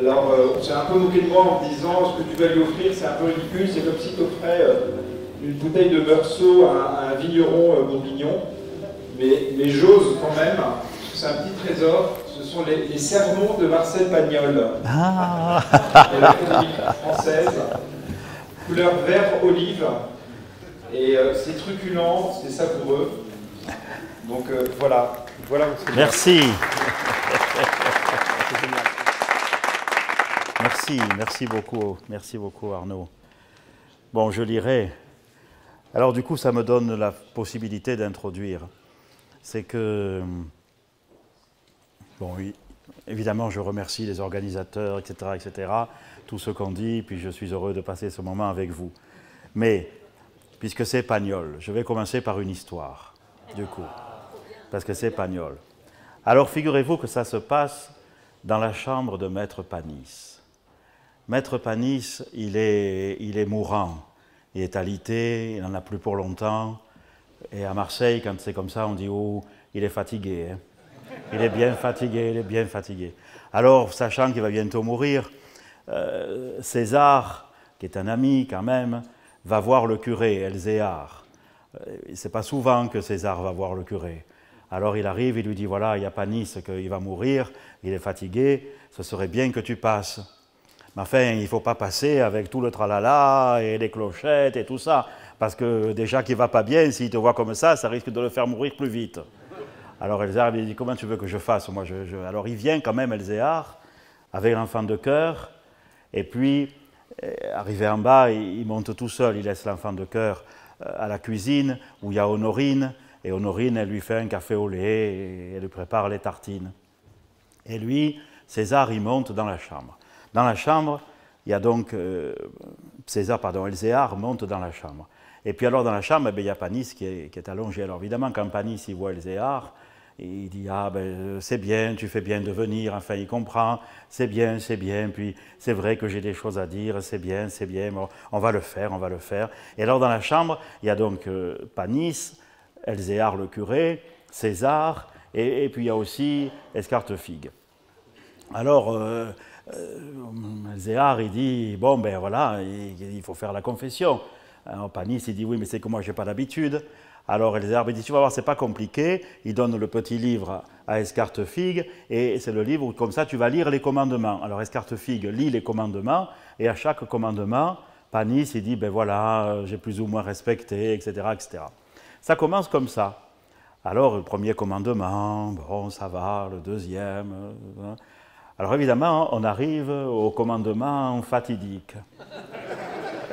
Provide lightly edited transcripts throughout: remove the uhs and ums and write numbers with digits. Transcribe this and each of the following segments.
Alors, on s'est un peu moqué de moi en me disant ce que tu vas lui offrir, c'est un peu ridicule, c'est comme si tu offrais une bouteille de Meursault à un vigneron bourguignon. Mais j'ose quand même, parce que c'est un petit trésor, ce sont les sermons de Marcel Pagnol, de l'Académie française, couleur vert olive, et c'est truculent, c'est savoureux. Donc voilà. Merci. Merci beaucoup Arnaud. Bon, je lirai. Alors du coup, ça me donne la possibilité d'introduire. C'est que, bon oui, évidemment, je remercie les organisateurs, etc., tout ce qu'on dit, puis je suis heureux de passer ce moment avec vous. Mais, puisque c'est Pagnol, je vais commencer par une histoire, du coup, parce que c'est Pagnol. Alors, figurez-vous que ça se passe dans la chambre de Maître Panisse. Maître Panisse, il est mourant, il est alité, il n'en a plus pour longtemps. Et à Marseille, quand c'est comme ça, on dit « Oh, il est fatigué. Hein. Il est bien fatigué. » Alors, sachant qu'il va bientôt mourir, César, qui est un ami quand même, va voir le curé, Elzéar. C'est pas souvent que César va voir le curé. Alors il arrive, il lui dit « Voilà, il y a Panisse qu'il va mourir, il est fatigué, ce serait bien que tu passes. » Mais enfin, il ne faut pas passer avec tout le tralala et les clochettes et tout ça. Parce que déjà qu'il ne va pas bien, s'il te voit comme ça risque de le faire mourir plus vite. Alors Elzéar lui dit, comment tu veux que je fasse? Moi, Alors il vient quand même, Elzéar, avec l'enfant de cœur, et puis, arrivé en bas, il monte tout seul, il laisse l'enfant de cœur à la cuisine, où il y a Honorine, et Honorine, elle lui fait un café au lait, et elle lui prépare les tartines. Et lui, César, il monte dans la chambre. Dans la chambre, il y a donc, Elzéar monte dans la chambre. Et puis alors dans la chambre, il y a Panisse qui est allongé. Alors évidemment, quand Panisse il voit Elzéar, il dit « Ah ben c'est bien, tu fais bien de venir », enfin il comprend, c'est bien, puis c'est vrai que j'ai des choses à dire, c'est bien, bon, on va le faire. Et alors dans la chambre, il y a donc Panisse, Elzéar le curé, César, et puis il y a aussi Escartefigue. Alors, Elzéar, il dit « Bon ben voilà, il faut faire la confession ». Alors Panisse, il dit « Oui, mais c'est que moi, je n'ai pas d'habitude ». Alors Elzéar dit « Tu vas voir, c'est pas compliqué ». Il donne le petit livre à Escartefigue, et c'est le livre où, comme ça, tu vas lire les commandements. Alors Escartefigue lit les commandements, et à chaque commandement, Panisse, il dit « Ben voilà, j'ai plus ou moins respecté, etc., etc. » Ça commence comme ça. Alors, le premier commandement, bon, ça va, le deuxième... Alors évidemment, on arrive au commandement fatidique.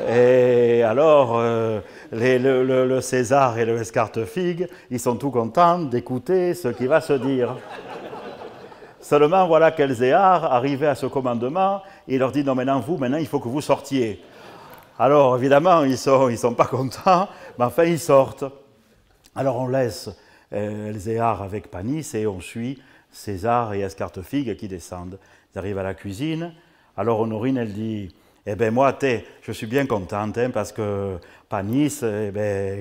Et alors, le César et le Escartefigue, ils sont tout contents d'écouter ce qui va se dire. Seulement, voilà qu'Elzéar, arrivé à ce commandement, il leur dit « Non, maintenant, il faut que vous sortiez. » Alors, évidemment, ils sont pas contents, mais enfin, ils sortent. Alors, on laisse Elzéar avec Panisse et on suit César et Escartefigue qui descendent. Ils arrivent à la cuisine. Alors, Honorine, elle dit... Eh bien, moi, je suis bien contente, hein, parce que Panisse,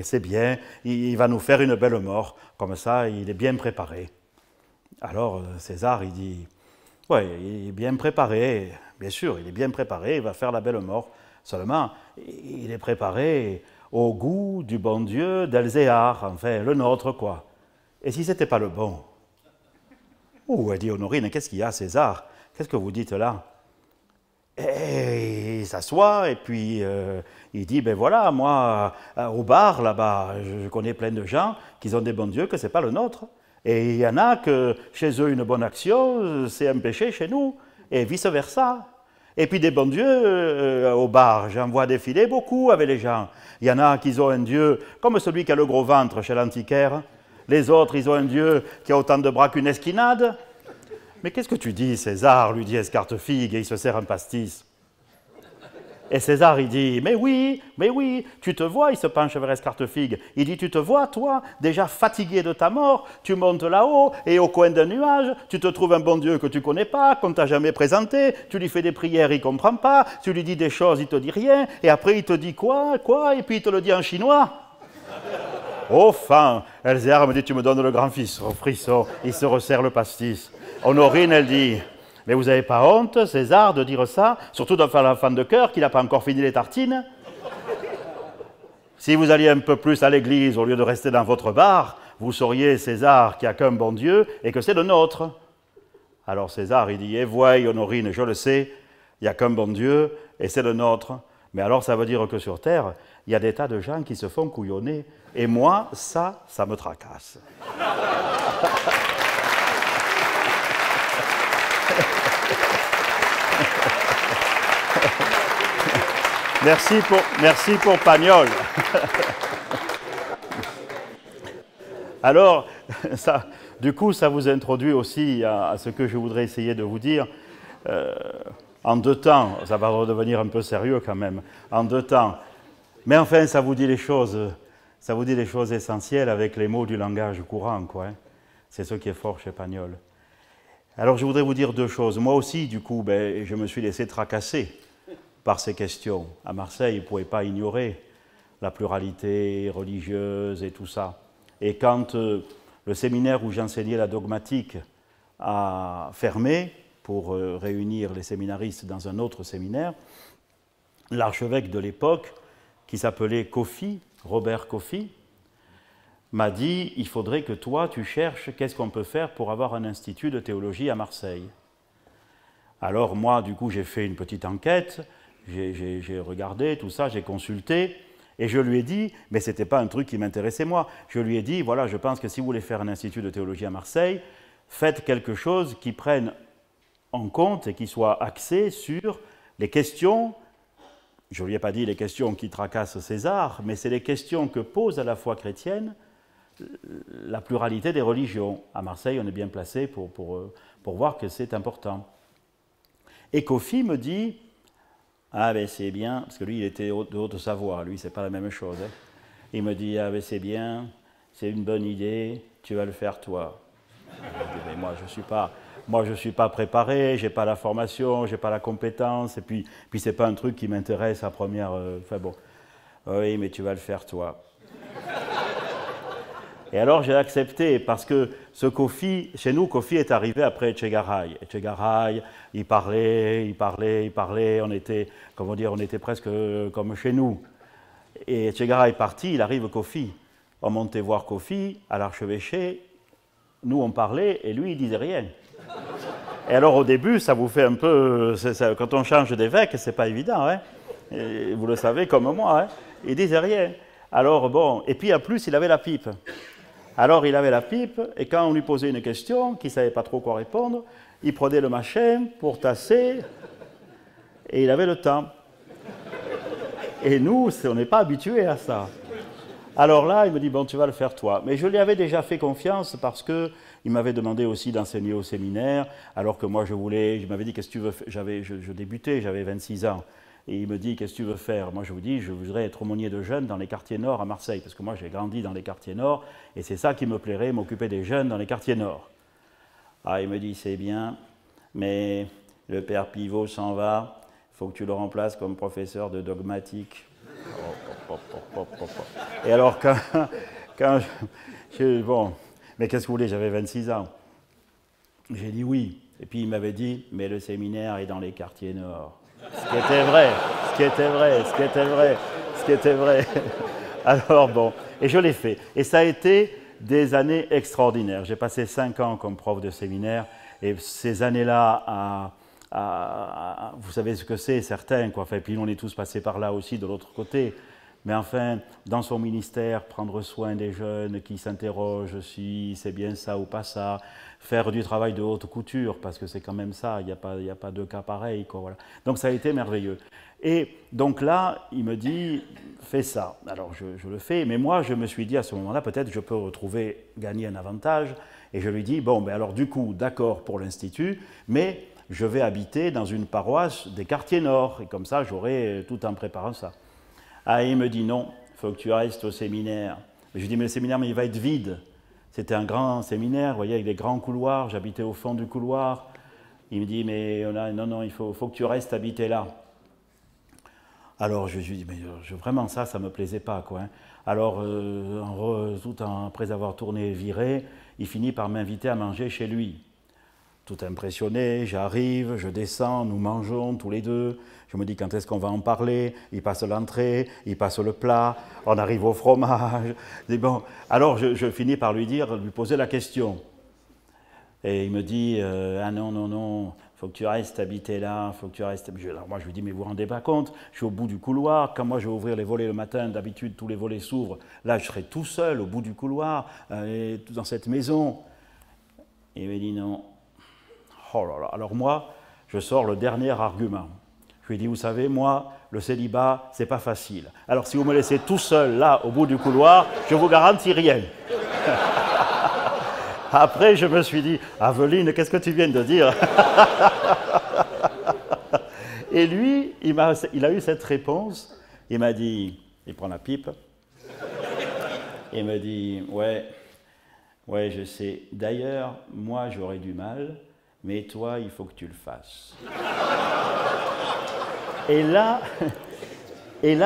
c'est bien, il va nous faire une belle mort. Comme ça, il est bien préparé. Alors, César, il dit, oui, il est bien préparé, bien sûr, il est bien préparé, il va faire la belle mort. Seulement, il est préparé au goût du bon Dieu d'Elzéar, enfin, le nôtre, quoi. Et si ce n'était pas le bon? Oh, elle dit, Honorine, qu'est-ce qu'il y a, César? Qu'est-ce que vous dites là? Et il s'assoit et puis il dit, ben voilà, moi, au bar, là-bas, je connais plein de gens qui ont des bons dieux que ce n'est pas le nôtre. Et il y en a que chez eux, une bonne action, c'est un péché chez nous, et vice-versa. Et puis des bons dieux au bar, j'en vois défiler beaucoup avec les gens. Il y en a qui ont un dieu comme celui qui a le gros ventre chez l'antiquaire. Les autres, ils ont un dieu qui a autant de bras qu'une esquinade. Mais qu'est-ce que tu dis, César, lui dit Escartefigue, et il se sert un pastis. Et César, il dit, mais oui, tu te vois, il se penche vers Escartefigue. Il dit, tu te vois, toi, déjà fatigué de ta mort, tu montes là-haut, et au coin d'un nuage, tu te trouves un bon Dieu que tu ne connais pas, qu'on ne t'a jamais présenté, tu lui fais des prières, il ne comprend pas, tu lui dis des choses, il ne te dit rien, et après il te dit quoi, et puis il te le dit en chinois. Enfin, Elzéar me dit, tu me donnes le grand frisson, il se resserre le pastis. Honorine, elle dit, Mais vous n'avez pas honte, César, de dire ça, surtout d'un fan de cœur qui n'a pas encore fini les tartines? Si vous alliez un peu plus à l'église au lieu de rester dans votre bar, vous sauriez, César, qu'il n'y a qu'un bon Dieu et que c'est le nôtre. Alors César, il dit, eh voyez, Honorine, je le sais, il n'y a qu'un bon Dieu et c'est le nôtre. Mais alors ça veut dire que sur Terre, il y a des tas de gens qui se font couillonner. Et moi, ça me tracasse. Merci pour Pagnol. Alors, ça, du coup, ça vous introduit aussi à ce que je voudrais essayer de vous dire. En 2 temps, ça va redevenir un peu sérieux quand même, en 2 temps. Mais enfin, ça vous dit les choses essentielles avec les mots du langage courant, quoi. Hein. C'est ce qui est fort chez Pagnol. Alors, je voudrais vous dire 2 choses. Moi aussi, du coup, je me suis laissé tracasser par ces questions. À Marseille, ils ne pouvaient pas ignorer la pluralité religieuse et tout ça. Et quand le séminaire où j'enseignais la dogmatique a fermé pour réunir les séminaristes dans un autre séminaire, l'archevêque de l'époque, qui s'appelait Kofi, Robert Kofi, m'a dit « Il faudrait que toi, tu cherches qu'est-ce qu'on peut faire pour avoir un institut de théologie à Marseille. » Alors moi, du coup, j'ai fait une petite enquête, j'ai regardé tout ça, j'ai consulté, et je lui ai dit, mais ce n'était pas un truc qui m'intéressait moi, je lui ai dit, voilà, je pense que si vous voulez faire un institut de théologie à Marseille, faites quelque chose qui prenne en compte et qui soit axé sur les questions, je ne lui ai pas dit les questions qui tracassent César, mais c'est les questions que pose à la foi chrétienne la pluralité des religions. À Marseille, on est bien placé pour voir que c'est important. Et Kofi me dit, ah ben c'est bien, parce que lui il était de Haute-Savoie, lui c'est pas la même chose. Hein. Il me dit, ah ben c'est bien, c'est une bonne idée, tu vas le faire toi. Je dis, mais moi je suis pas préparé, j'ai pas la formation, j'ai pas la compétence, et puis c'est pas un truc qui m'intéresse à première. Enfin bon, oui mais tu vas le faire toi. Et alors j'ai accepté, parce que ce Kofi, chez nous, Kofi est arrivé après Etchegaray. Etchegaray, il parlait, on était, comment dire, on était presque comme chez nous. Et Etchegaray est parti, il arrive Kofi. On montait voir Kofi à l'archevêché, nous on parlait et lui il disait rien. Et alors au début, ça vous fait un peu, quand on change d'évêque, c'est pas évident, hein. Et vous le savez comme moi, hein. Il disait rien. Alors bon, et puis en plus il avait la pipe. Alors il avait la pipe, et quand on lui posait une question, qu'il ne savait pas trop quoi répondre, il prenait le machin pour tasser, et il avait le temps. Et nous, on n'est pas habitués à ça. Alors là, il me dit, bon, tu vas le faire toi. Mais je lui avais déjà fait confiance parce qu'il m'avait demandé aussi d'enseigner au séminaire, alors que moi je m'avais dit, qu'est-ce que tu veux faire? Je débutais, j'avais 26 ans. Et il me dit, qu'est-ce que tu veux faire? Moi, je vous dis, je voudrais être aumônier de jeunes dans les quartiers nord à Marseille, parce que moi, j'ai grandi dans les quartiers nord, et c'est ça qui me plairait, m'occuper des jeunes dans les quartiers nord. Ah, il me dit, c'est bien, mais le père Pivot s'en va, il faut que tu le remplaces comme professeur de dogmatique. Et alors, bon, mais qu'est-ce que vous voulez, j'avais 26 ans. J'ai dit oui, et puis il m'avait dit, mais le séminaire est dans les quartiers nord. Ce qui était vrai. Alors bon, et je l'ai fait. Et ça a été des années extraordinaires. J'ai passé 5 ans comme prof de séminaire, et ces années-là, vous savez ce que c'est, certains, quoi. Enfin, puis on est tous passés par là aussi de l'autre côté. Mais enfin, dans son ministère, prendre soin des jeunes qui s'interrogent si c'est bien ça ou pas ça, faire du travail de haute couture, parce que c'est quand même ça, il n'y a pas 2 cas pareils, quoi, voilà. Donc ça a été merveilleux. Et donc là, il me dit, fais ça. Alors je le fais, mais moi je me suis dit à ce moment-là, peut-être je peux gagner un avantage, et je lui dis, bon, ben alors du coup, d'accord pour l'Institut, mais je vais habiter dans une paroisse des quartiers nord, et comme ça j'aurai tout en préparant ça. Ah, il me dit non, il faut que tu restes au séminaire. Je lui dis, mais le séminaire, mais il va être vide. C'était un grand séminaire, vous voyez, avec des grands couloirs, j'habitais au fond du couloir. Il me dit, mais non, il faut que tu restes habiter là. Alors je lui dis, mais vraiment ça ne me plaisait pas, quoi. Hein. Alors, après avoir tourné et viré, il finit par m'inviter à manger chez lui. tout impressionné, j'arrive, je descends, nous mangeons tous les deux. Je me dis quand est-ce qu'on va en parler. Il passe l'entrée, il passe le plat, on arrive au fromage. Je dis, bon. Alors je finis par lui poser la question. Et il me dit, ah non, non, non, il faut que tu restes habiter là, il faut que tu restes... Alors moi je lui dis, mais vous vous rendez pas compte, je suis au bout du couloir, quand moi je vais ouvrir les volets le matin, d'habitude tous les volets s'ouvrent, là je serai tout seul au bout du couloir, dans cette maison. Et il me dit non. Oh là là. Alors moi, je sors le dernier argument. Je lui dis, vous savez, moi, le célibat, c'est pas facile. Alors si vous me laissez tout seul là, au bout du couloir, je vous garantis rien. Après, je me suis dit, Aveline, qu'est-ce que tu viens de dire? Et lui, il a eu cette réponse. Il m'a dit, il prend la pipe, il me dit, ouais, je sais. D'ailleurs, moi, j'aurais du mal, mais toi, il faut que tu le fasses. Et là,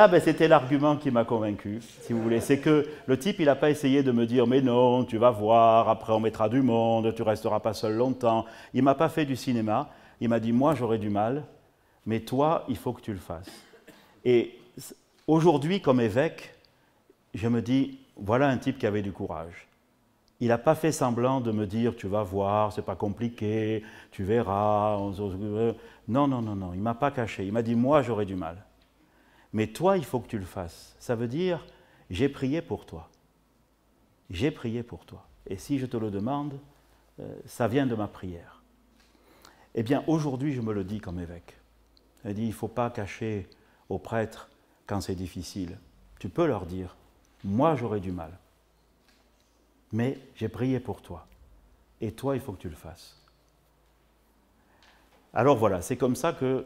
ben, c'était l'argument qui m'a convaincu, si vous voulez. C'est que le type, il n'a pas essayé de me dire « Mais non, tu vas voir, après on mettra du monde, tu ne resteras pas seul longtemps. » Il ne m'a pas fait du cinéma. Il m'a dit « Moi, j'aurais du mal, mais toi, il faut que tu le fasses. » Et aujourd'hui, comme évêque, je me dis « Voilà un type qui avait du courage. » Il n'a pas fait semblant de me dire « Tu vas voir, c'est pas compliqué, tu verras. » Non, non, non, non, il ne m'a pas caché. Il m'a dit « Moi, j'aurais du mal. Mais toi, il faut que tu le fasses. » Ça veut dire, j'ai prié pour toi. J'ai prié pour toi. Et si je te le demande, ça vient de ma prière. Eh bien, aujourd'hui, je me le dis comme évêque. Je dis, il ne faut pas cacher aux prêtres quand c'est difficile. Tu peux leur dire, moi, j'aurais du mal. Mais j'ai prié pour toi. Et toi, il faut que tu le fasses. Alors voilà, c'est comme ça que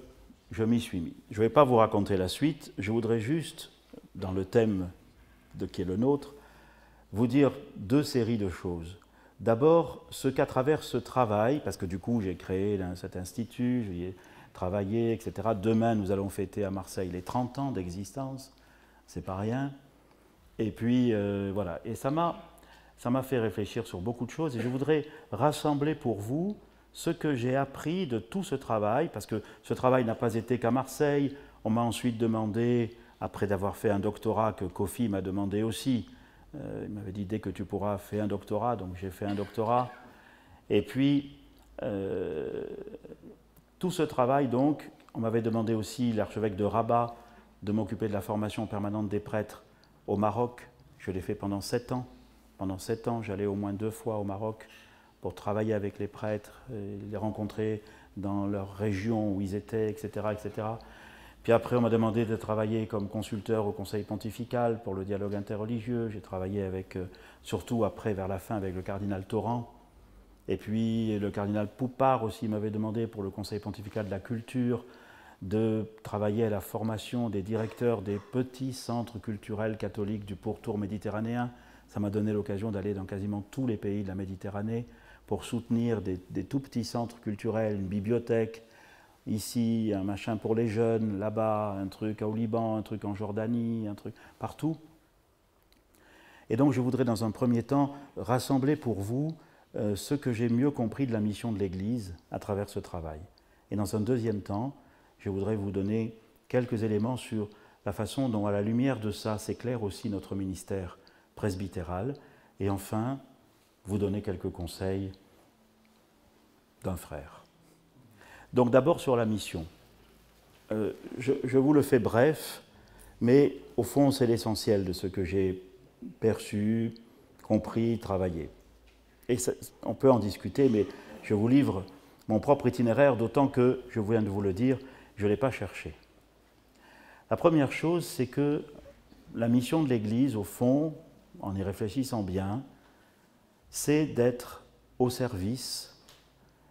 je m'y suis mis. Je ne vais pas vous raconter la suite, je voudrais juste, dans le thème qui est le nôtre, vous dire deux séries de choses. D'abord, ce qu'à travers ce travail, parce que du coup j'ai créé cet institut, j'y ai travaillé, etc. Demain, nous allons fêter à Marseille les 30 ans d'existence, c'est pas rien. Et puis voilà, et ça m'a fait réfléchir sur beaucoup de choses, et je voudrais rassembler pour vous ce que j'ai appris de tout ce travail, parce que ce travail n'a pas été qu'à Marseille. On m'a ensuite demandé, après d'avoir fait un doctorat que Kofi m'a demandé aussi, il m'avait dit dès que tu pourras faire un doctorat, donc j'ai fait un doctorat. Et puis, tout ce travail, donc, on m'avait demandé aussi, l'archevêque de Rabat, de m'occuper de la formation permanente des prêtres au Maroc. Je l'ai fait pendant 7 ans. Pendant 7 ans, j'allais au moins 2 fois au Maroc pour travailler avec les prêtres, les rencontrer dans leur région où ils étaient, etc., etc. Puis après, on m'a demandé de travailler comme consulteur au Conseil pontifical pour le dialogue interreligieux. J'ai travaillé avec, surtout après, vers la fin, avec le cardinal Torrent. Et puis le cardinal Poupard aussi m'avait demandé pour le Conseil pontifical de la culture de travailler à la formation des directeurs des petits centres culturels catholiques du pourtour méditerranéen. Ça m'a donné l'occasion d'aller dans quasiment tous les pays de la Méditerranée pour soutenir des tout petits centres culturels, une bibliothèque, ici, un machin pour les jeunes, là-bas, un truc au Liban, un truc en Jordanie, un truc partout. Et donc je voudrais dans un premier temps rassembler pour vous ce que j'ai mieux compris de la mission de l'Église à travers ce travail. Et dans un deuxième temps, je voudrais vous donner quelques éléments sur la façon dont, à la lumière de ça, s'éclaire aussi notre ministère presbytéral. Et enfin, vous donner quelques conseils d'un frère. Donc d'abord sur la mission. Je vous le fais bref, mais au fond c'est l'essentiel de ce que j'ai perçu, compris, travaillé. Et ça, on peut en discuter, mais je vous livre mon propre itinéraire, d'autant que, je viens de vous le dire, je ne l'ai pas cherché. La première chose, c'est que la mission de l'Église, au fond, en y réfléchissant bien, c'est d'être au service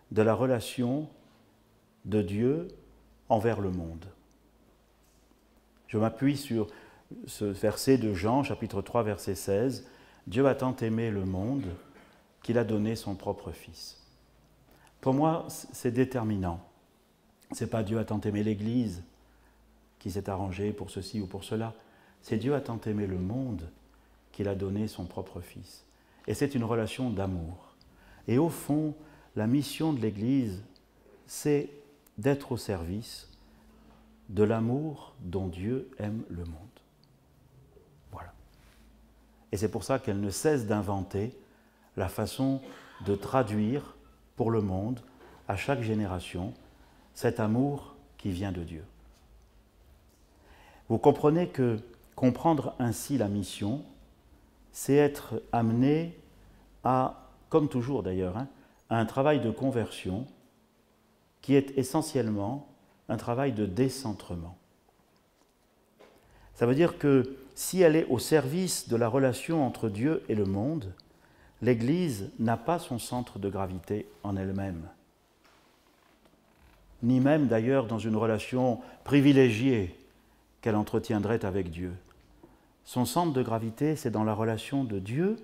de la relation de Dieu envers le monde. Je m'appuie sur ce verset de Jean, chapitre 3, verset 16. « Dieu a tant aimé le monde qu'il a donné son propre Fils. » Pour moi, c'est déterminant. Ce n'est pas Dieu a tant aimé l'Église qui s'est arrangée pour ceci ou pour cela. C'est Dieu a tant aimé le monde qu'il a donné son propre Fils. Et c'est une relation d'amour. Et au fond, la mission de l'Église, c'est d'être au service de l'amour dont Dieu aime le monde. Voilà. Et c'est pour ça qu'elle ne cesse d'inventer la façon de traduire pour le monde, à chaque génération, cet amour qui vient de Dieu. Vous comprenez que comprendre ainsi la mission, c'est être amené à, comme toujours d'ailleurs, à un travail de conversion qui est essentiellement un travail de décentrement. Ça veut dire que si elle est au service de la relation entre Dieu et le monde, l'Église n'a pas son centre de gravité en elle-même, ni même d'ailleurs dans une relation privilégiée qu'elle entretiendrait avec Dieu. Son centre de gravité, c'est dans la relation de Dieu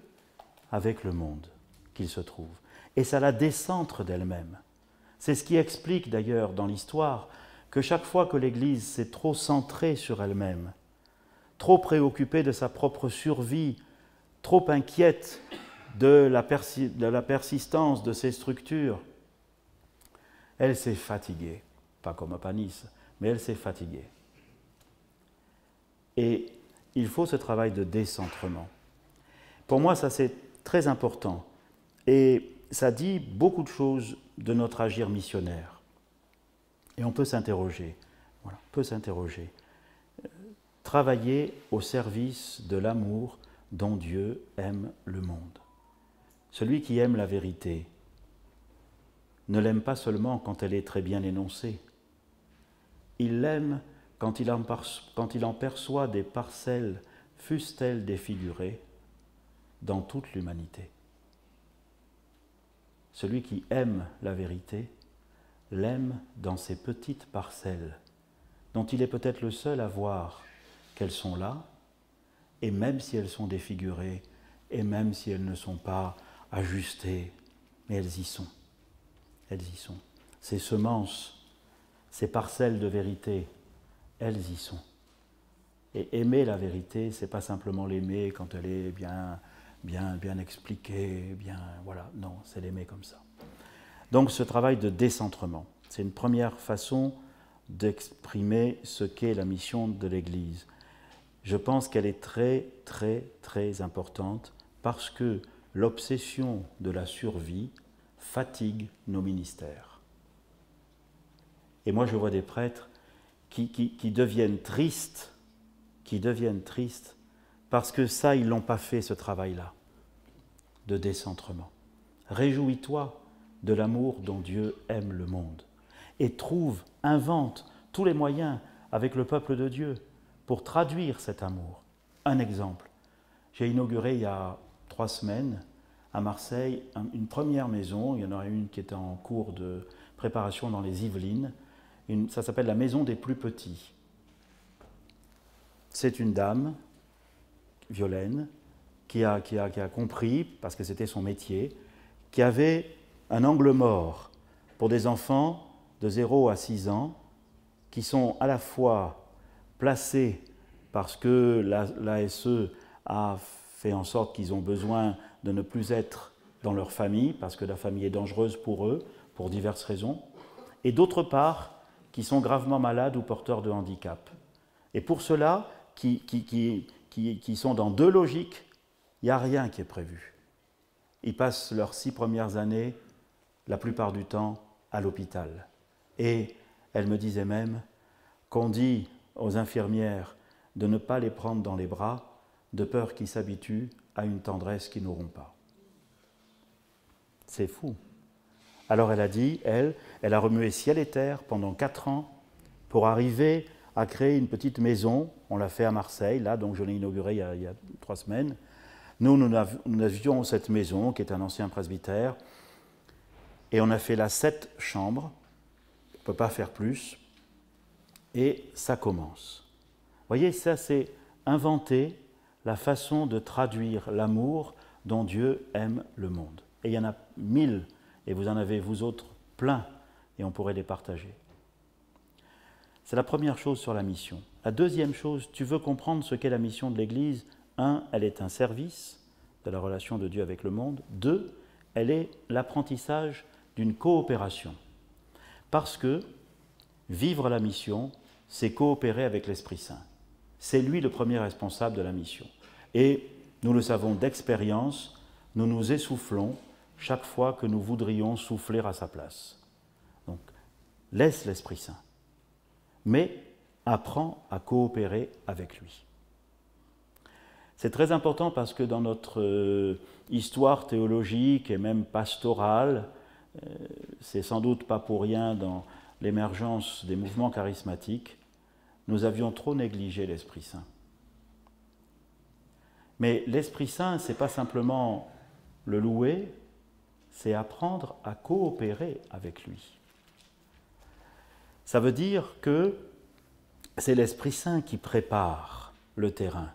avec le monde qu'il se trouve. Et ça la décentre d'elle-même. C'est ce qui explique d'ailleurs dans l'histoire que chaque fois que l'Église s'est trop centrée sur elle-même, trop préoccupée de sa propre survie, trop inquiète de la persistance de ses structures, elle s'est fatiguée. Pas comme à Panis, mais elle s'est fatiguée. Et il faut ce travail de décentrement. Pour moi, ça c'est très important. Et ça dit beaucoup de choses de notre agir missionnaire. Et on peut s'interroger. Voilà, on peut s'interroger. Travailler au service de l'amour dont Dieu aime le monde. Celui qui aime la vérité ne l'aime pas seulement quand elle est très bien énoncée. Il l'aime quand il en perçoit des parcelles, fussent-elles défigurées, dans toute l'humanité. Celui qui aime la vérité l'aime dans ces petites parcelles, dont il est peut-être le seul à voir qu'elles sont là, et même si elles sont défigurées, et même si elles ne sont pas ajustées, mais elles y sont. Elles y sont. Ces semences, ces parcelles de vérité, elles y sont. Et aimer la vérité, c'est pas simplement l'aimer quand elle est bien expliquée, voilà, non, c'est l'aimer comme ça. Donc ce travail de décentrement, c'est une première façon d'exprimer ce qu'est la mission de l'Église. Je pense qu'elle est très, très, très importante parce que l'obsession de la survie fatigue nos ministères. Et moi, je vois des prêtres qui deviennent tristes, parce que ça, ils ne l'ont pas fait, ce travail-là, de décentrement. Réjouis-toi de l'amour dont Dieu aime le monde. Et invente tous les moyens avec le peuple de Dieu pour traduire cet amour. Un exemple, j'ai inauguré il y a 3 semaines à Marseille une première maison, il y en aura une qui était en cours de préparation dans les Yvelines, ça s'appelle la maison des plus petits. C'est une dame, Violaine, qui a compris, parce que c'était son métier, qui avait un angle mort pour des enfants de 0 à 6 ans qui sont à la fois placés parce que l'ASE a fait en sorte qu'ils ont besoin de ne plus être dans leur famille, parce que la famille est dangereuse pour eux, pour diverses raisons, et d'autre part, qui sont gravement malades ou porteurs de handicap. Et pour ceux-là, qui sont dans 2 logiques, il n'y a rien qui est prévu. Ils passent leurs 6 premières années, la plupart du temps, à l'hôpital. Et elle me disait même qu'on dit aux infirmières de ne pas les prendre dans les bras, de peur qu'ils s'habituent à une tendresse qu'ils n'auront pas. C'est fou. Alors elle a dit, elle a remué ciel et terre pendant 4 ans pour arriver à créer une petite maison. On l'a fait à Marseille, là, donc je l'ai inaugurée il y a 3 semaines. Nous avions cette maison qui est un ancien presbytère et on a fait là 7 chambres. On ne peut pas faire plus. Et ça commence. Vous voyez, ça c'est inventer la façon de traduire l'amour dont Dieu aime le monde. Et il y en a 1000, et vous en avez vous autres plein, et on pourrait les partager. C'est la première chose sur la mission. La deuxième chose, tu veux comprendre ce qu'est la mission de l'Église. 1, elle est un service de la relation de Dieu avec le monde. 2, elle est l'apprentissage d'une coopération. Parce que vivre la mission, c'est coopérer avec l'Esprit Saint. C'est lui le premier responsable de la mission. Et nous le savons d'expérience, nous nous essoufflons chaque fois que nous voudrions souffler à sa place. Donc, laisse l'Esprit Saint, mais apprends à coopérer avec lui. C'est très important parce que dans notre histoire théologique et même pastorale, c'est sans doute pas pour rien dans l'émergence des mouvements charismatiques, nous avions trop négligé l'Esprit Saint. Mais l'Esprit Saint, ce n'est pas simplement le louer, c'est apprendre à coopérer avec lui. Ça veut dire que c'est l'Esprit Saint qui prépare le terrain.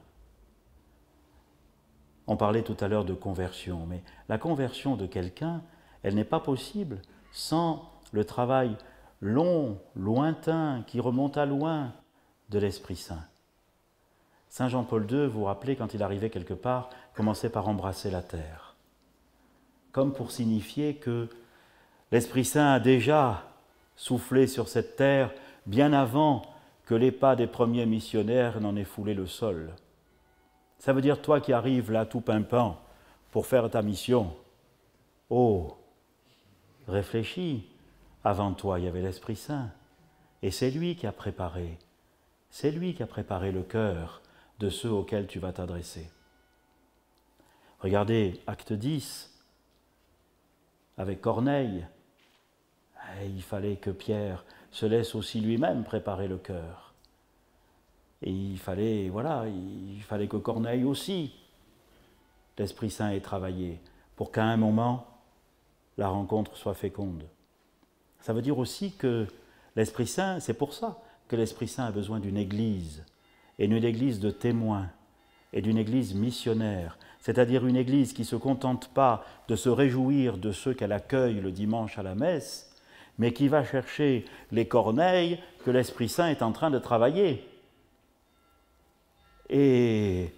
On parlait tout à l'heure de conversion, mais la conversion de quelqu'un, elle n'est pas possible sans le travail long, lointain, qui remonte à loin de l'Esprit Saint. Saint Jean-Paul II, vous vous rappelez, quand il arrivait quelque part, commençait par embrasser la terre, comme pour signifier que l'Esprit Saint a déjà soufflé sur cette terre bien avant que les pas des premiers missionnaires n'en aient foulé le sol. Ça veut dire, toi qui arrives là tout pimpant pour faire ta mission, oh, réfléchis, avant toi il y avait l'Esprit Saint, et c'est lui qui a préparé le cœur de ceux auxquels tu vas t'adresser. Regardez, Acte 10, avec Corneille, il fallait que Pierre se laisse aussi lui-même préparer le cœur. Et il fallait que Corneille aussi, l'Esprit Saint ait travaillé, pour qu'à un moment, la rencontre soit féconde. Ça veut dire aussi que l'Esprit Saint, c'est pour ça que l'Esprit Saint a besoin d'une église, et d'une église de témoins, et d'une église missionnaire, c'est-à-dire une église qui ne se contente pas de se réjouir de ceux qu'elle accueille le dimanche à la messe, mais qui va chercher les corneilles que l'Esprit Saint est en train de travailler. Et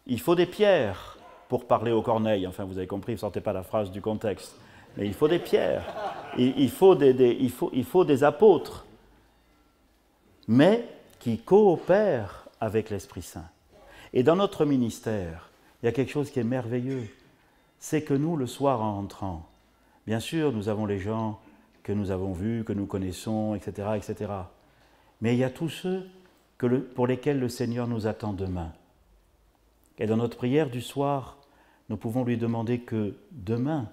il faut des pierres pour parler aux corneilles. Enfin, vous avez compris, vous ne sortez pas la phrase du contexte. Mais il faut des pierres, il faut des apôtres, mais qui coopèrent avec l'Esprit Saint. Et dans notre ministère, il y a quelque chose qui est merveilleux, c'est que nous, le soir en rentrant, bien sûr, nous avons les gens que nous avons vus, que nous connaissons, etc., etc. Mais il y a tous ceux pour lesquels le Seigneur nous attend demain. Et dans notre prière du soir, nous pouvons lui demander que demain,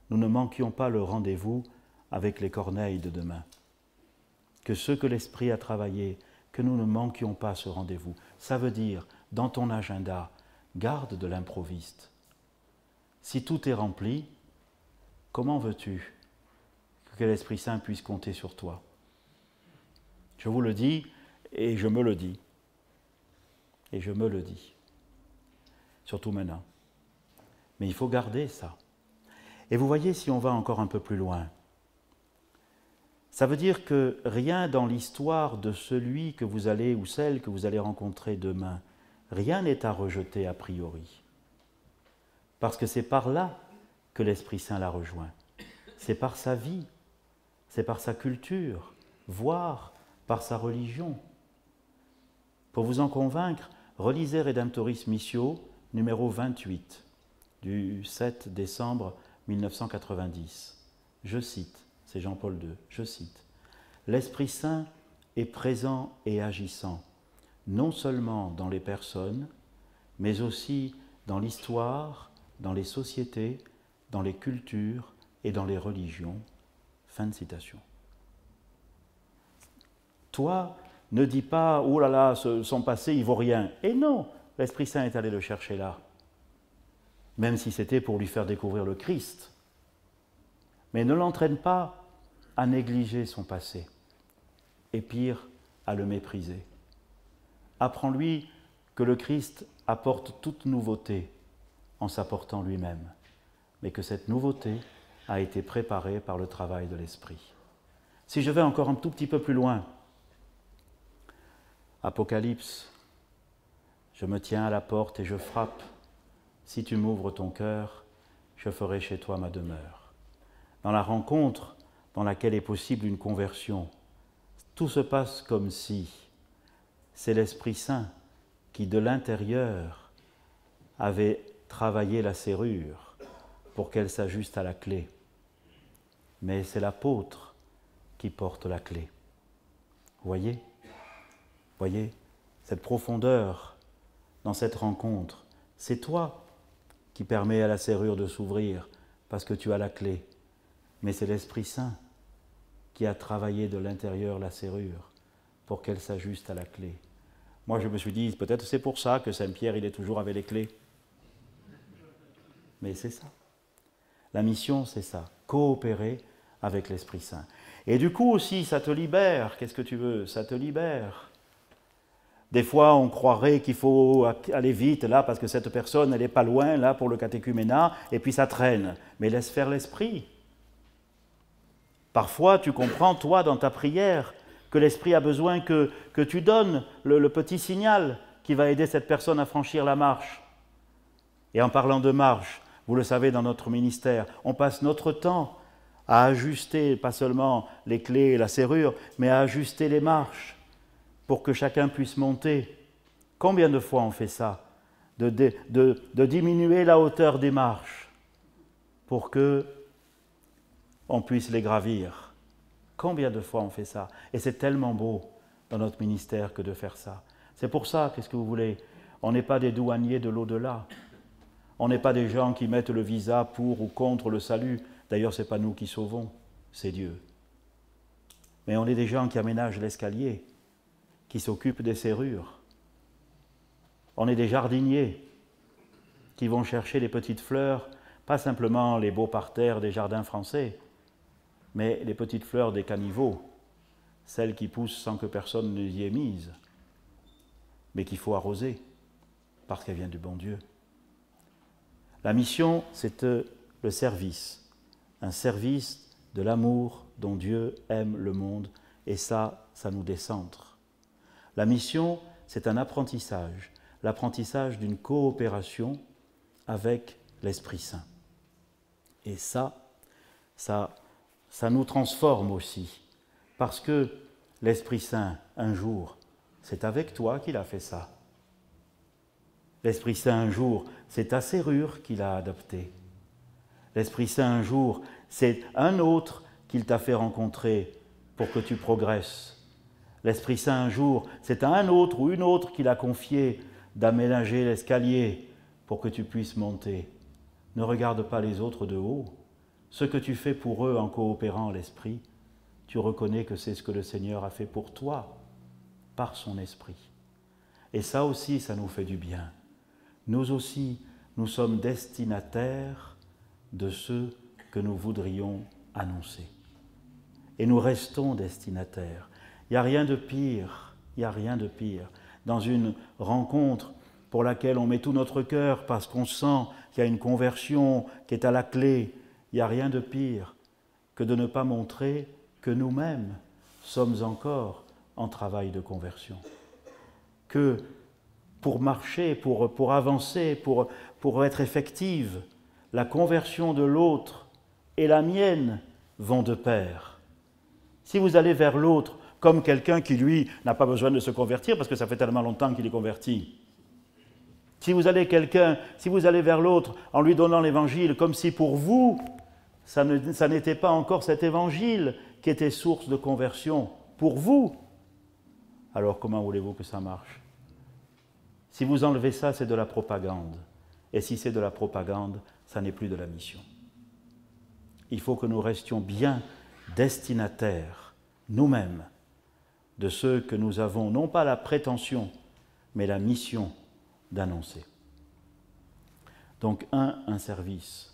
nous ne manquions pas le rendez-vous avec les corneilles de demain. Que ceux que l'Esprit a travaillés, que nous ne manquions pas ce rendez-vous. Ça veut dire, dans ton agenda, garde de l'improviste. Si tout est rempli, comment veux-tu que l'Esprit Saint puisse compter sur toi? Je vous le dis, et je me le dis. Et je me le dis. Surtout maintenant. Mais il faut garder ça. Et vous voyez, si on va encore un peu plus loin, ça veut dire que rien dans l'histoire de celui que vous allez, ou celle que vous allez rencontrer demain, rien n'est à rejeter a priori. Parce que c'est par là que l'Esprit Saint la rejoint. C'est par sa vie, c'est par sa culture, voire par sa religion. Pour vous en convaincre, relisez Redemptoris Missio, numéro 28, du 7 décembre 1990. Je cite, c'est Jean-Paul II, je cite, « L'Esprit Saint est présent et agissant, non seulement dans les personnes, mais aussi dans l'histoire, dans les sociétés, dans les cultures et dans les religions. » Fin de citation. Toi, ne dis pas « Oh là là, son passé, il vaut rien ». Et non, l'Esprit Saint est allé le chercher là, même si c'était pour lui faire découvrir le Christ. Mais ne l'entraîne pas à négliger son passé, et pire, à le mépriser. Apprends-lui que le Christ apporte toute nouveauté en s'apportant lui-même, mais que cette nouveauté a été préparée par le travail de l'Esprit. Si je vais encore un tout petit peu plus loin, Apocalypse, je me tiens à la porte et je frappe. Si tu m'ouvres ton cœur, je ferai chez toi ma demeure. dans la rencontre dans laquelle est possible une conversion, tout se passe comme si c'est l'Esprit Saint qui, de l'intérieur, avait travaillé la serrure pour qu'elle s'ajuste à la clé. Mais c'est l'apôtre qui porte la clé. Voyez cette profondeur dans cette rencontre. C'est toi qui permets à la serrure de s'ouvrir parce que tu as la clé. Mais c'est l'Esprit Saint qui a travaillé de l'intérieur la serrure pour qu'elle s'ajuste à la clé. Moi, je me suis dit, peut-être c'est pour ça que Saint-Pierre, il est toujours avec les clés. Mais c'est ça. La mission, c'est ça. Coopérer avec l'Esprit Saint. Et du coup aussi, ça te libère. Qu'est-ce que tu veux? Ça te libère. Des fois, on croirait qu'il faut aller vite là parce que cette personne, elle n'est pas loin là pour le catéchuménat, et puis ça traîne. Mais laisse faire l'Esprit. Parfois, tu comprends, toi, dans ta prière, que l'Esprit a besoin que tu donnes le petit signal qui va aider cette personne à franchir la marche. Et en parlant de marche, vous le savez, dans notre ministère, on passe notre temps à ajuster, pas seulement les clés et la serrure, mais à ajuster les marches pour que chacun puisse monter. Combien de fois on fait ça? De diminuer la hauteur des marches pour que on puisse les gravir. Combien de fois on fait ça? Et c'est tellement beau dans notre ministère que de faire ça. C'est pour ça, qu'est-ce que vous voulez? On n'est pas des douaniers de l'au-delà. On n'est pas des gens qui mettent le visa pour ou contre le salut. D'ailleurs, ce n'est pas nous qui sauvons, c'est Dieu. Mais on est des gens qui aménagent l'escalier, qui s'occupent des serrures. On est des jardiniers qui vont chercher les petites fleurs, pas simplement les beaux parterres des jardins français, mais les petites fleurs des caniveaux, celles qui poussent sans que personne ne y ait mise, mais qu'il faut arroser, parce qu'elle vient du bon Dieu. La mission, c'est le service, un service de l'amour dont Dieu aime le monde, et ça nous décentre. La mission, c'est un apprentissage, l'apprentissage d'une coopération avec l'Esprit Saint. Et ça nous transforme aussi, parce que l'Esprit Saint, un jour, c'est avec toi qu'il a fait ça. L'Esprit Saint, un jour, c'est ta serrure qu'il a adoptée. L'Esprit Saint, un jour, c'est un autre qu'il t'a fait rencontrer pour que tu progresses. L'Esprit Saint, un jour, c'est à un autre ou une autre qu'il a confié d'aménager l'escalier pour que tu puisses monter. Ne regarde pas les autres de haut. Ce que tu fais pour eux en coopérant l'Esprit, tu reconnais que c'est ce que le Seigneur a fait pour toi, par son Esprit. Et ça aussi, ça nous fait du bien. Nous aussi, nous sommes destinataires de ce que nous voudrions annoncer. Et nous restons destinataires. Il n'y a rien de pire, dans une rencontre pour laquelle on met tout notre cœur parce qu'on sent qu'il y a une conversion qui est à la clé. Il n'y a rien de pire que de ne pas montrer que nous-mêmes sommes encore en travail de conversion. Que pour marcher, pour avancer, pour être effective, la conversion de l'autre et la mienne vont de pair. Si vous allez vers l'autre comme quelqu'un qui, lui, n'a pas besoin de se convertir parce que ça fait tellement longtemps qu'il est converti, si vous allez vers l'autre en lui donnant l'évangile comme si pour vous, ça n'était pas encore cet évangile qui était source de conversion pour vous, alors comment voulez-vous que ça marche? Si vous enlevez ça, c'est de la propagande. Et si c'est de la propagande, ça n'est plus de la mission. Il faut que nous restions bien destinataires, nous-mêmes, de ce que nous avons, non pas la prétention, mais la mission d'annoncer. Donc, un service.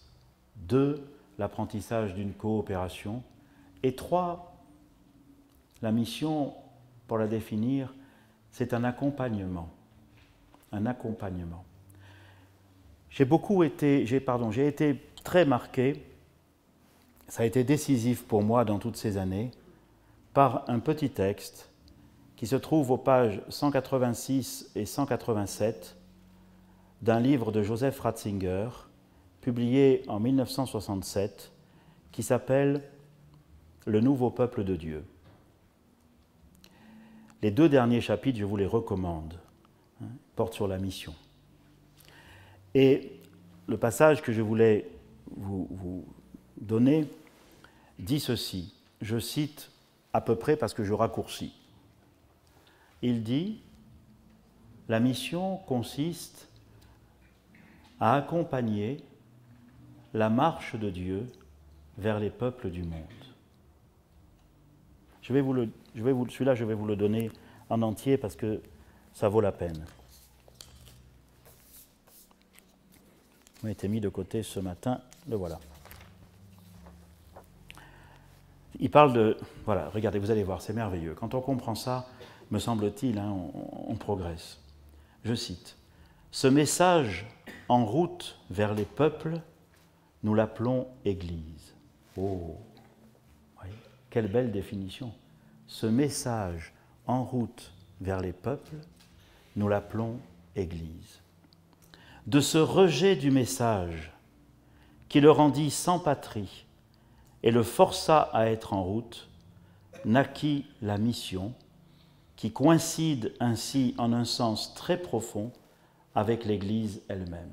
2, l'apprentissage d'une coopération. Et 3, la mission, pour la définir, c'est un accompagnement. Un accompagnement. J'ai été très marqué, ça a été décisif pour moi dans toutes ces années, par un petit texte qui se trouve aux pages 186 et 187 d'un livre de Joseph Ratzinger, publié en 1967, qui s'appelle « Le nouveau peuple de Dieu ». Les 2 derniers chapitres, je vous les recommande, portent sur la mission. Et le passage que je voulais vous donner dit ceci, je cite à peu près parce que je raccourcis. Il dit « La mission consiste à accompagner la marche de Dieu vers les peuples du monde. » Celui-là, je vais vous le donner en entier parce que ça vaut la peine. Il a été mis de côté ce matin, le voilà. Il parle de... Voilà, regardez, vous allez voir, c'est merveilleux. Quand on comprend ça, me semble-t-il, on progresse. Je cite, « Ce message en route vers les peuples, nous l'appelons Église. » Oh, voyez, quelle belle définition. Ce message en route vers les peuples, nous l'appelons Église. De ce rejet du message qui le rendit sans patrie et le força à être en route, naquit la mission qui coïncide ainsi en un sens très profond avec l'Église elle-même.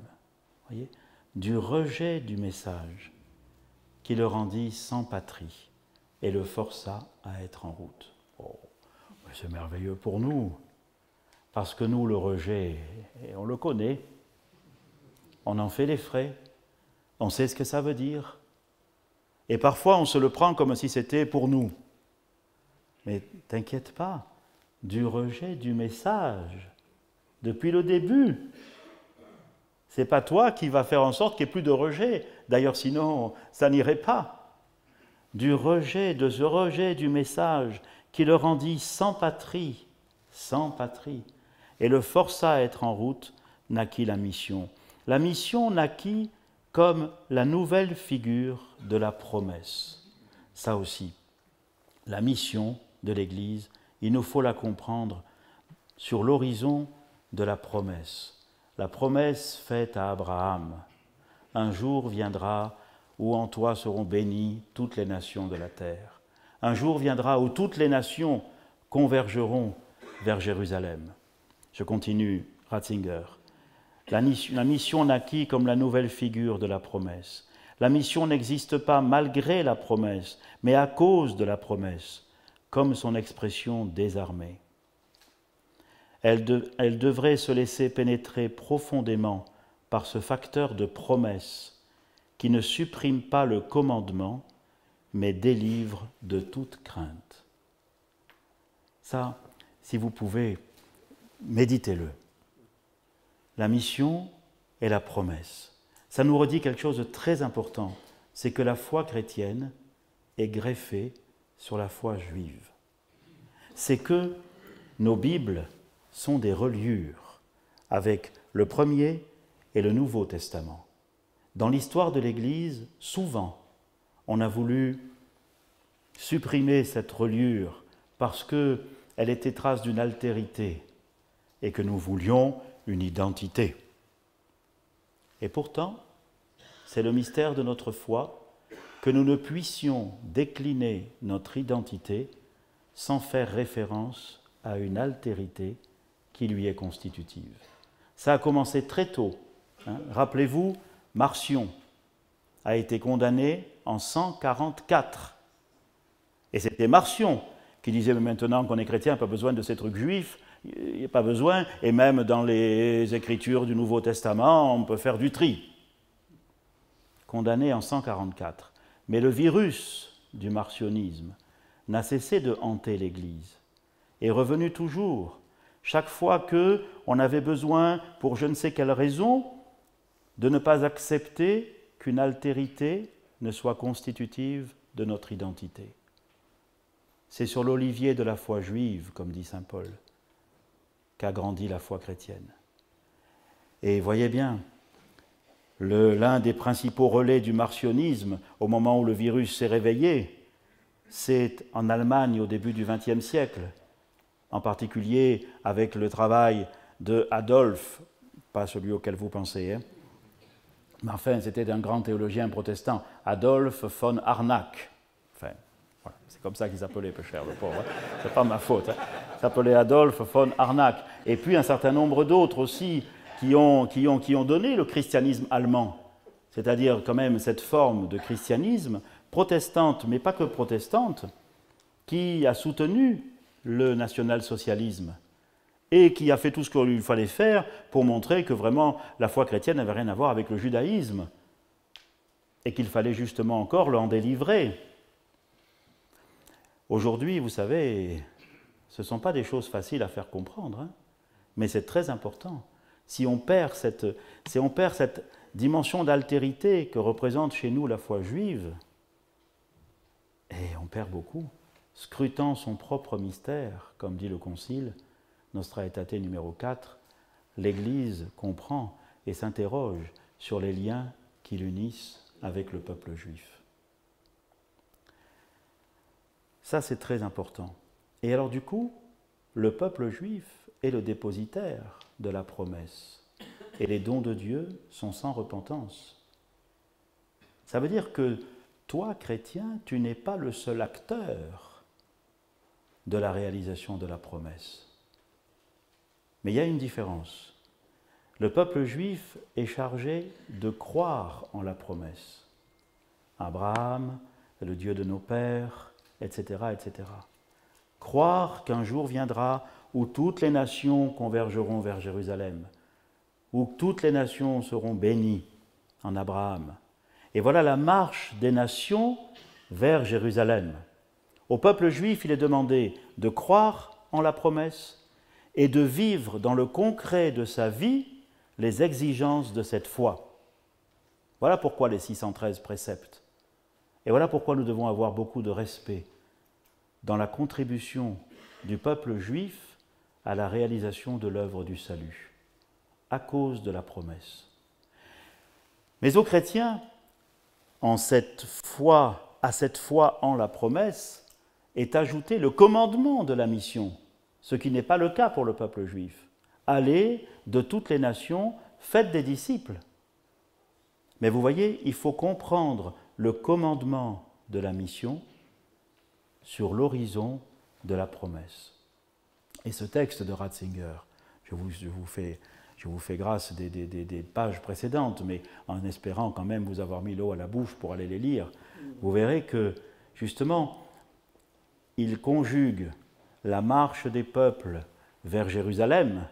Voyez, du rejet du message qui le rendit sans patrie et le força à être en route. Oh, c'est merveilleux pour nous, parce que nous, le rejet, on le connaît, on en fait les frais, on sait ce que ça veut dire, et parfois on se le prend comme si c'était pour nous. Mais t'inquiète pas, du rejet du message, depuis le début, c'est pas toi qui vas faire en sorte qu'il n'y ait plus de rejet. D'ailleurs, sinon, ça n'irait pas. De ce rejet du message qui le rendit sans patrie, et le força à être en route, naquit la mission. La mission naquit comme la nouvelle figure de la promesse. Ça aussi, la mission de l'Église, il nous faut la comprendre sur l'horizon de la promesse. La promesse faite à Abraham. Un jour viendra où en toi seront bénies toutes les nations de la terre. Un jour viendra où toutes les nations convergeront vers Jérusalem. Je continue, Ratzinger. La mission naquit comme la nouvelle figure de la promesse. La mission n'existe pas malgré la promesse, mais à cause de la promesse, comme son expression désarmée. Elle devrait se laisser pénétrer profondément par ce facteur de promesse qui ne supprime pas le commandement, mais délivre de toute crainte. Ça, si vous pouvez, méditez-le. La mission et la promesse. Ça nous redit quelque chose de très important, c'est que la foi chrétienne est greffée sur la foi juive. C'est que nos Bibles sont des reliures avec le Premier et le Nouveau Testament. Dans l'histoire de l'Église, souvent, on a voulu supprimer cette reliure parce qu'elle était trace d'une altérité et que nous voulions une identité. Et pourtant, c'est le mystère de notre foi que nous ne puissions décliner notre identité sans faire référence à une altérité qui lui est constitutive. Ça a commencé très tôt. Rappelez-vous, Marcion a été condamné en 144. Et c'était Marcion qui disait « Mais maintenant qu'on est chrétien, pas besoin de ces trucs juifs, il n'y a pas besoin, et même dans les Écritures du Nouveau Testament, on peut faire du tri. » Condamné en 144. Mais le virus du marcionisme n'a cessé de hanter l'Église, est revenu toujours, chaque fois qu'on avait besoin, pour je ne sais quelle raison, de ne pas accepter qu'une altérité ne soit constitutive de notre identité. C'est sur l'olivier de la foi juive, comme dit saint Paul, qu'a grandi la foi chrétienne. Et voyez bien, l'un des principaux relais du marcionisme, au moment où le virus s'est réveillé, c'est en Allemagne au début du XXe siècle, en particulier avec le travail de Adolf, pas celui auquel vous pensez, Mais enfin, c'était un grand théologien protestant, Adolphe von Harnack. Enfin, voilà, c'est comme ça qu'il s'appelait, peu cher, le pauvre. Hein. C'est pas ma faute. Hein. Il s'appelait Adolphe von Harnack. Et puis un certain nombre d'autres aussi qui ont donné le christianisme allemand. C'est-à-dire quand même cette forme de christianisme protestante, mais pas que protestante, qui a soutenu le national-socialisme et qui a fait tout ce qu'il fallait faire pour montrer que vraiment la foi chrétienne n'avait rien à voir avec le judaïsme et qu'il fallait justement encore l'en délivrer. Aujourd'hui, vous savez, ce ne sont pas des choses faciles à faire comprendre, hein, mais c'est très important. Si on perd cette dimension d'altérité que représente chez nous la foi juive, et on perd beaucoup. Scrutant son propre mystère, comme dit le Concile, Nostra Aetate numéro 4, l'Église comprend et s'interroge sur les liens qui l'unissent avec le peuple juif. Ça, c'est très important. Et alors du coup, le peuple juif est le dépositaire de la promesse. Et les dons de Dieu sont sans repentance. Ça veut dire que toi, chrétien, tu n'es pas le seul acteur de la réalisation de la promesse. Mais il y a une différence. Le peuple juif est chargé de croire en la promesse. Abraham, le Dieu de nos pères, etc., etc. Croire qu'un jour viendra où toutes les nations convergeront vers Jérusalem, où toutes les nations seront bénies en Abraham. Et voilà la marche des nations vers Jérusalem. Au peuple juif, il est demandé de croire en la promesse et de vivre dans le concret de sa vie les exigences de cette foi. Voilà pourquoi les 613 préceptes. Et voilà pourquoi nous devons avoir beaucoup de respect dans la contribution du peuple juif à la réalisation de l'œuvre du salut, à cause de la promesse. Mais aux chrétiens, à cette foi en la promesse, est ajouté le commandement de la mission, ce qui n'est pas le cas pour le peuple juif. Allez de toutes les nations, faites des disciples. Mais vous voyez, il faut comprendre le commandement de la mission sur l'horizon de la promesse. Et ce texte de Ratzinger, je vous fais grâce des pages précédentes, mais en espérant quand même vous avoir mis l'eau à la bouche pour aller les lire, vous verrez que, justement, il conjugue la marche des peuples vers Jérusalem,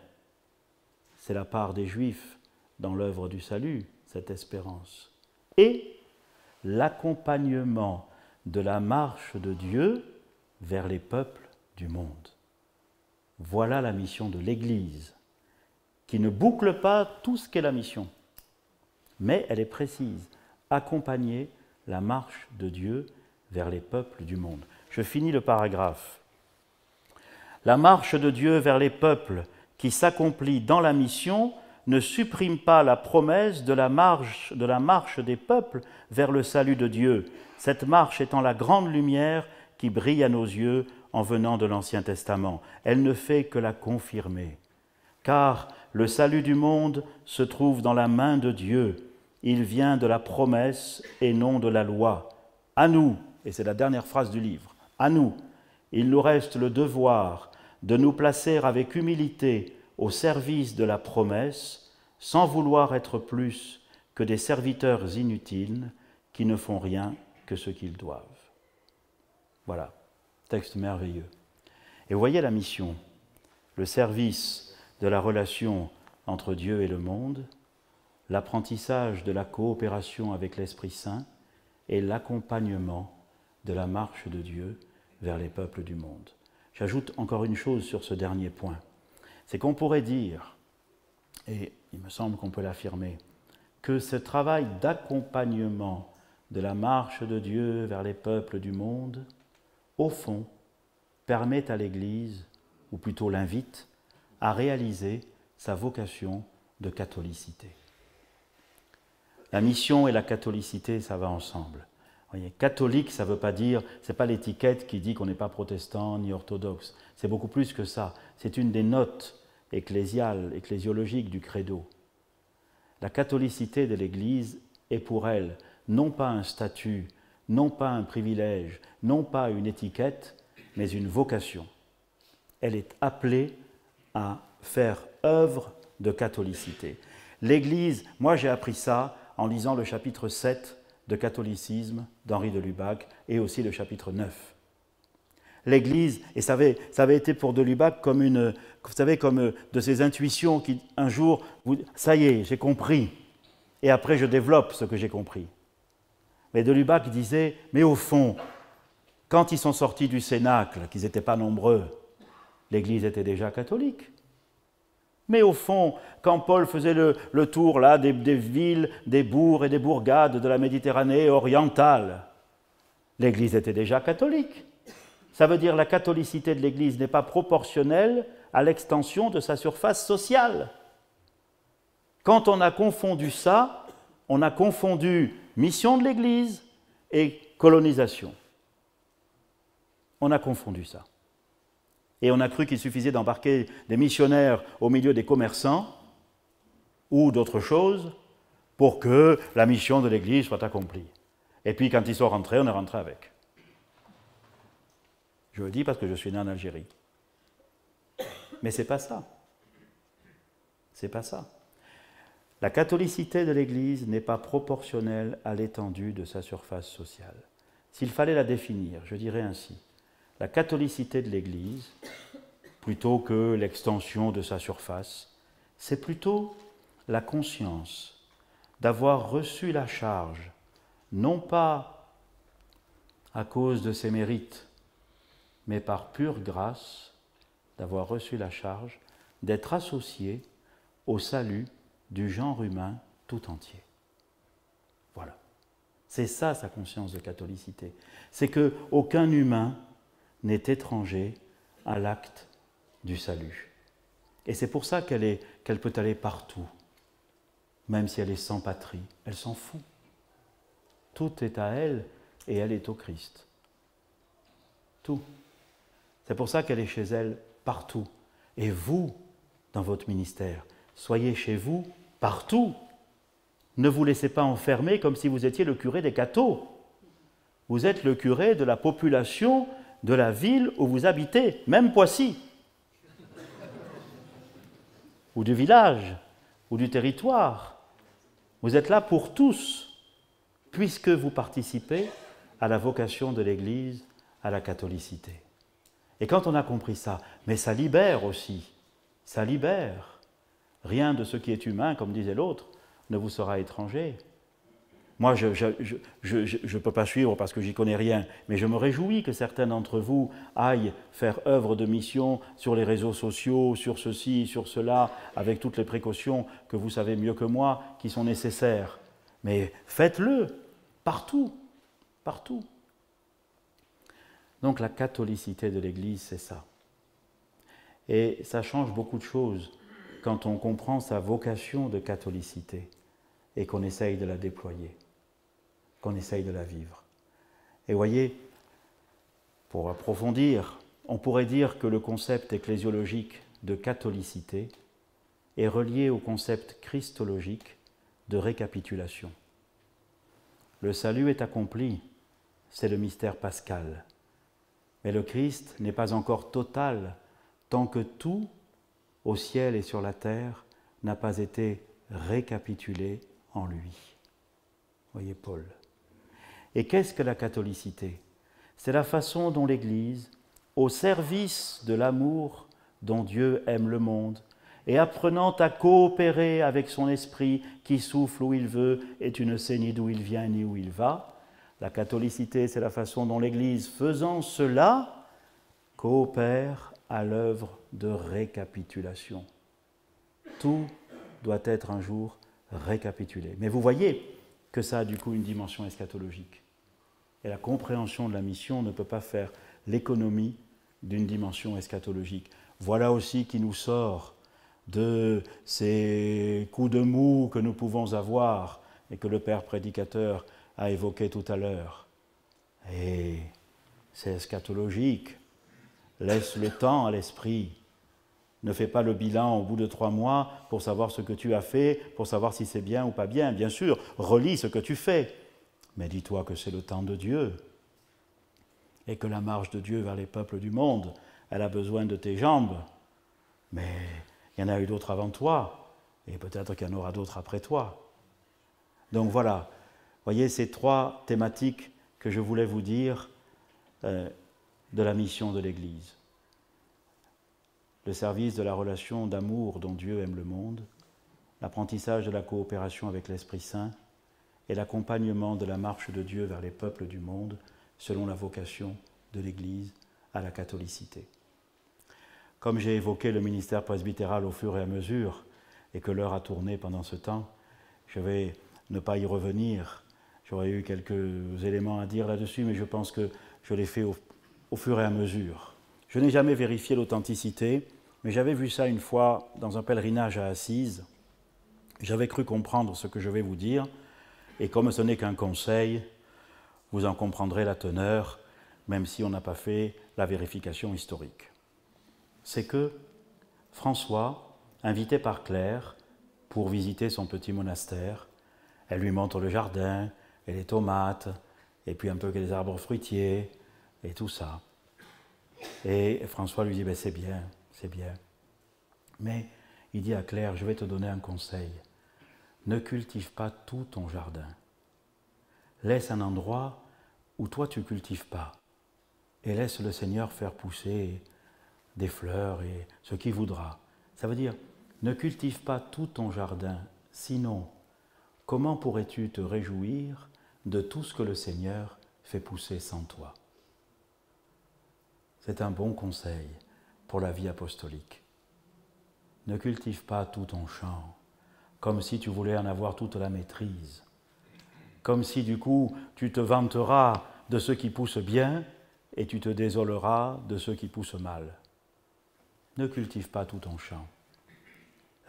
c'est la part des Juifs dans l'œuvre du salut, cette espérance, et l'accompagnement de la marche de Dieu vers les peuples du monde. Voilà la mission de l'Église, qui ne boucle pas tout ce qu'est la mission, mais elle est précise, accompagner la marche de Dieu vers les peuples du monde. Je finis le paragraphe. La marche de Dieu vers les peuples qui s'accomplit dans la mission ne supprime pas la promesse de la marche des peuples vers le salut de Dieu, cette marche étant la grande lumière qui brille à nos yeux en venant de l'Ancien Testament. Elle ne fait que la confirmer. Car le salut du monde se trouve dans la main de Dieu. Il vient de la promesse et non de la loi. À nous, et c'est la dernière phrase du livre, à nous, il nous reste le devoir de nous placer avec humilité au service de la promesse, sans vouloir être plus que des serviteurs inutiles qui ne font rien que ce qu'ils doivent. Voilà, texte merveilleux. Et vous voyez la mission, le service de la relation entre Dieu et le monde, l'apprentissage de la coopération avec l'Esprit Saint et l'accompagnement de la marche de Dieu vers les peuples du monde. J'ajoute encore une chose sur ce dernier point, c'est qu'on pourrait dire, et il me semble qu'on peut l'affirmer, que ce travail d'accompagnement de la marche de Dieu vers les peuples du monde, au fond, permet à l'Église, ou plutôt l'invite, à réaliser sa vocation de catholicité. La mission et la catholicité, ça va ensemble. Vous voyez, catholique, ça ne veut pas dire, ce n'est pas l'étiquette qui dit qu'on n'est pas protestant ni orthodoxe. C'est beaucoup plus que ça. C'est une des notes ecclésiologiques du credo. La catholicité de l'Église est pour elle non pas un statut, non pas un privilège, non pas une étiquette, mais une vocation. Elle est appelée à faire œuvre de catholicité. L'Église, moi j'ai appris ça en lisant le chapitre 7 de Catholicisme d'Henri de Lubac et aussi le chapitre 9. L'Église, et ça avait été pour de Lubac comme vous savez, comme de ces intuitions qui, un jour, ça y est, j'ai compris, et après je développe ce que j'ai compris. Mais de Lubac disait, mais au fond, quand ils sont sortis du Cénacle, qu'ils n'étaient pas nombreux, l'Église était déjà catholique. Mais au fond, quand Paul faisait le tour là, des villes, des bourgs et des bourgades de la Méditerranée orientale, l'Église était déjà catholique. Ça veut dire que la catholicité de l'Église n'est pas proportionnelle à l'extension de sa surface sociale. Quand on a confondu ça, on a confondu mission de l'Église et colonisation. On a confondu ça. Et on a cru qu'il suffisait d'embarquer des missionnaires au milieu des commerçants ou d'autres choses pour que la mission de l'Église soit accomplie. Et puis quand ils sont rentrés, on est rentré avec. Je le dis parce que je suis né en Algérie. Mais ce n'est pas ça. C'est pas ça. La catholicité de l'Église n'est pas proportionnelle à l'étendue de sa surface sociale. S'il fallait la définir, je dirais ainsi. La catholicité de l'Église, plutôt que l'extension de sa surface, c'est plutôt la conscience d'avoir reçu la charge, non pas à cause de ses mérites, mais par pure grâce, d'avoir reçu la charge d'être associé au salut du genre humain tout entier. Voilà. C'est ça sa conscience de catholicité. C'est qu'aucun humain n'est étranger à l'acte du salut. Et c'est pour ça qu'elle peut aller partout, même si elle est sans patrie. Elle s'en fout. Tout est à elle et elle est au Christ. Tout. C'est pour ça qu'elle est chez elle partout. Et vous, dans votre ministère, soyez chez vous partout. Ne vous laissez pas enfermer comme si vous étiez le curé des cathos. Vous êtes le curé de la population de la ville où vous habitez, même Poissy, ou du village, ou du territoire. Vous êtes là pour tous, puisque vous participez à la vocation de l'Église, à la catholicité. Et quand on a compris ça, mais ça libère aussi, ça libère. Rien de ce qui est humain, comme disait l'autre, ne vous sera étranger. Moi, je ne peux pas suivre parce que j'y connais rien, mais je me réjouis que certains d'entre vous aillent faire œuvre de mission sur les réseaux sociaux, sur ceci, sur cela, avec toutes les précautions que vous savez mieux que moi, qui sont nécessaires. Mais faites-le, partout, partout. Donc la catholicité de l'Église, c'est ça. Et ça change beaucoup de choses quand on comprend sa vocation de catholicité et qu'on essaye de la déployer, qu'on essaye de la vivre. Et voyez, pour approfondir, on pourrait dire que le concept ecclésiologique de catholicité est relié au concept christologique de récapitulation. Le salut est accompli, c'est le mystère pascal. Mais le Christ n'est pas encore total tant que tout, au ciel et sur la terre, n'a pas été récapitulé en lui. Voyez Paul. Et qu'est-ce que la catholicité? C'est la façon dont l'Église, au service de l'amour dont Dieu aime le monde, et apprenant à coopérer avec son esprit qui souffle où il veut et tu ne sais ni d'où il vient ni où il va, la catholicité, c'est la façon dont l'Église, faisant cela, coopère à l'œuvre de récapitulation. Tout doit être un jour récapitulé. Mais vous voyez que ça a du coup une dimension eschatologique. Et la compréhension de la mission ne peut pas faire l'économie d'une dimension eschatologique. Voilà aussi qui nous sort de ces coups de mou que nous pouvons avoir et que le Père prédicateur a évoqué tout à l'heure. Et c'est eschatologique. Laisse le temps à l'esprit Ne fais pas le bilan au bout de 3 mois pour savoir ce que tu as fait, pour savoir si c'est bien ou pas bien. Bien sûr, relis ce que tu fais. Mais dis-toi que c'est le temps de Dieu et que la marche de Dieu vers les peuples du monde, elle a besoin de tes jambes. Mais il y en a eu d'autres avant toi et peut-être qu'il y en aura d'autres après toi. Donc voilà, voyez ces 3 thématiques que je voulais vous dire de la mission de l'Église. Le service de la relation d'amour dont Dieu aime le monde, l'apprentissage de la coopération avec l'Esprit Saint et l'accompagnement de la marche de Dieu vers les peuples du monde selon la vocation de l'Église à la catholicité. Comme j'ai évoqué le ministère presbytéral au fur et à mesure et que l'heure a tourné pendant ce temps, je vais ne pas y revenir. J'aurais eu quelques éléments à dire là-dessus, mais je pense que je l'ai fait au fur et à mesure. Je n'ai jamais vérifié l'authenticité, mais j'avais vu ça une fois dans un pèlerinage à Assise. J'avais cru comprendre ce que je vais vous dire, et comme ce n'est qu'un conseil, vous en comprendrez la teneur, même si on n'a pas fait la vérification historique. C'est que François, invité par Claire pour visiter son petit monastère, elle lui montre le jardin, et les tomates, et puis un peu les arbres fruitiers, et tout ça. Et François lui dit, ben c'est bien. Mais il dit à Claire, je vais te donner un conseil. Ne cultive pas tout ton jardin. Laisse un endroit où toi tu ne cultives pas. Et laisse le Seigneur faire pousser des fleurs et ce qu'il voudra. Ça veut dire, ne cultive pas tout ton jardin. Sinon, comment pourrais-tu te réjouir de tout ce que le Seigneur fait pousser sans toi? C'est un bon conseil pour la vie apostolique. Ne cultive pas tout ton champ, comme si tu voulais en avoir toute la maîtrise, comme si du coup tu te vanteras de ceux qui poussent bien et tu te désoleras de ceux qui poussent mal. Ne cultive pas tout ton champ.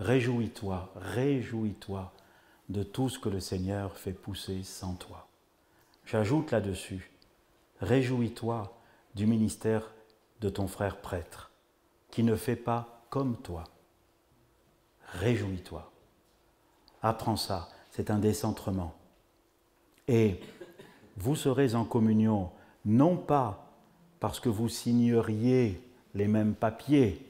Réjouis-toi de tout ce que le Seigneur fait pousser sans toi. J'ajoute là-dessus, réjouis-toi du ministère de ton frère prêtre, qui ne fait pas comme toi. Réjouis-toi. Apprends ça, c'est un décentrement. Et vous serez en communion, non pas parce que vous signeriez les mêmes papiers,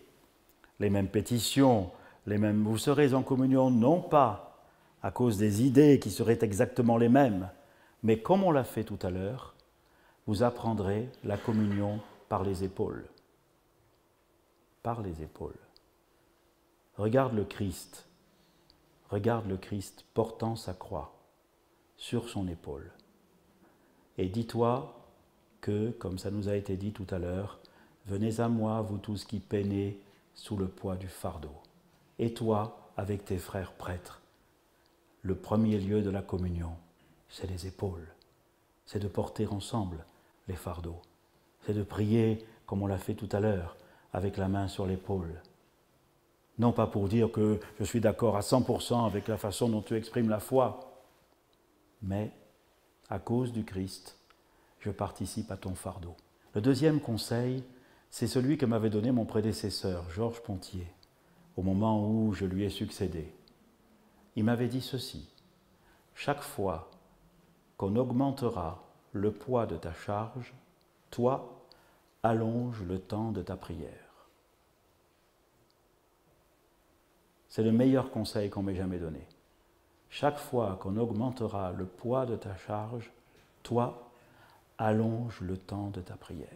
les mêmes pétitions, vous serez en communion non pas à cause des idées qui seraient exactement les mêmes, mais comme on l'a fait tout à l'heure, vous apprendrez la communion par les épaules. Par les épaules. Regarde le Christ portant sa croix sur son épaule. Et dis-toi que, comme ça nous a été dit tout à l'heure, venez à moi, vous tous qui peinez sous le poids du fardeau. Et toi, avec tes frères prêtres, le premier lieu de la communion, c'est les épaules. C'est de porter ensemble les fardeaux. C'est de prier, comme on l'a fait tout à l'heure, avec la main sur l'épaule. Non pas pour dire que je suis d'accord à 100% avec la façon dont tu exprimes la foi, mais à cause du Christ, je participe à ton fardeau. Le deuxième conseil, c'est celui que m'avait donné mon prédécesseur, Georges Pontier, au moment où je lui ai succédé. Il m'avait dit ceci, « Chaque fois qu'on augmentera le poids de ta charge, toi, allonge le temps de ta prière. » C'est le meilleur conseil qu'on m'ait jamais donné. Chaque fois qu'on augmentera le poids de ta charge, toi, allonge le temps de ta prière.